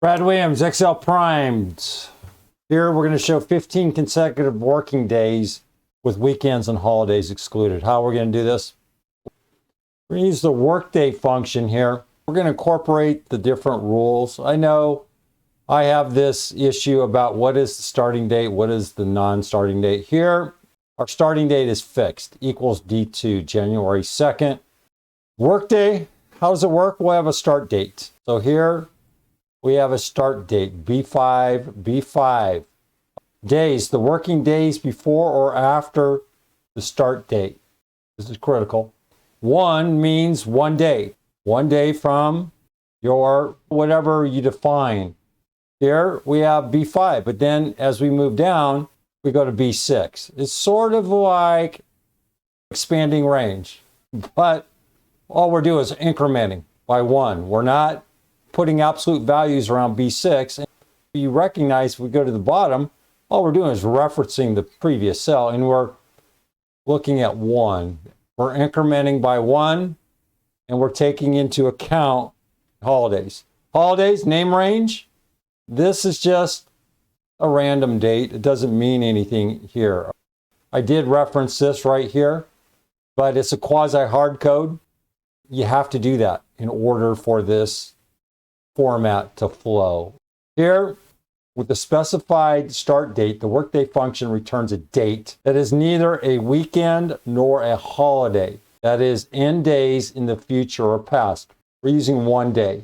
Brad Williams, Excel primed. Here we're going to show 15 consecutive working days with weekends and holidays excluded. How we're going to do this? We're going to use the workday function here. We're going to incorporate the different rules. I know I have this issue about what is the starting date, what is the non-starting date. Here, our starting date is fixed, equals D2, January 2nd. Workday, how does it work? We'll have a start date. So here we have a start date, B5. Days, the working days before or after the start date. This is critical. 1 means 1 day. 1 day from your whatever you define. Here we have B5, but then as we move down, we go to B6. It's sort of like expanding range, but all we're doing is incrementing by 1. We're not putting absolute values around B6. And you recognize if we go to the bottom, all we're doing is referencing the previous cell, and we're looking at 1. We're incrementing by 1, and we're taking into account holidays. Holidays, name range. This is just a random date. It doesn't mean anything here. I did reference this right here, but it's a quasi-hard code. You have to do that in order for this format to flow. Here, with the specified start date, the workday function returns a date that is neither a weekend nor a holiday. That is n days in the future or past. We're using 1 day.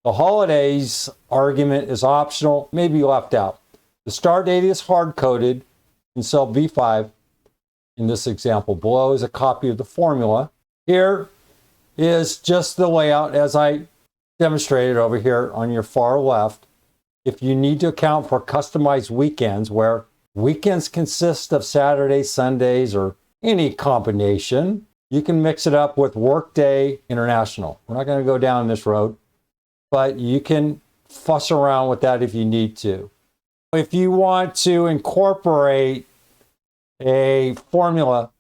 The holidays argument is optional, maybe left out. The start date is hard-coded in cell B5. In this example below is a copy of the formula. Here is just the layout as I demonstrated over here on your far left. If you need to account for customized weekends, where weekends consist of Saturdays, Sundays, or any combination, you can mix it up with Workday International. We're not going to go down this road, but you can fuss around with that if you need to. If you want to incorporate a formula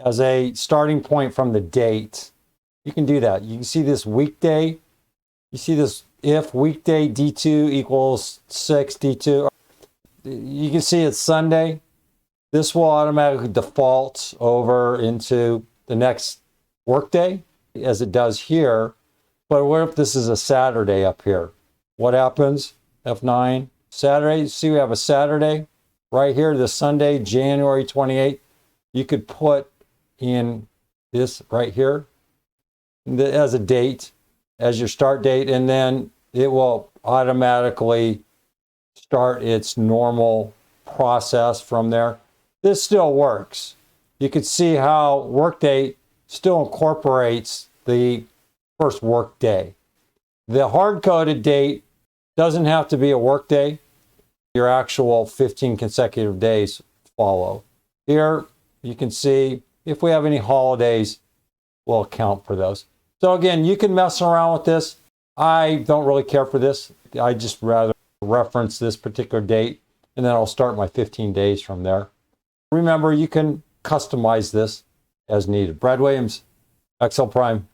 as a starting point from the date, you can do that. You can see this weekday. You see this if weekday D2 equals 6 D2. You can see it's Sunday. This will automatically default over into the next workday as it does here. But what if this is a Saturday up here? What happens? F9, Saturday. See, we have a Saturday right here, the Sunday, January 28th. You could put in this right here as a date, as your start date, and then it will automatically start its normal process from there. This still works. You can see how Workday still incorporates the first work day. The hard-coded date doesn't have to be a work day. Your actual 15 consecutive days follow. Here you can see if we have any holidays, we'll account for those. So again, you can mess around with this. I don't really care for this. I just rather reference this particular date, and then I'll start my 15 days from there. Remember, you can customize this as needed. Brad Williams, Excel Prime.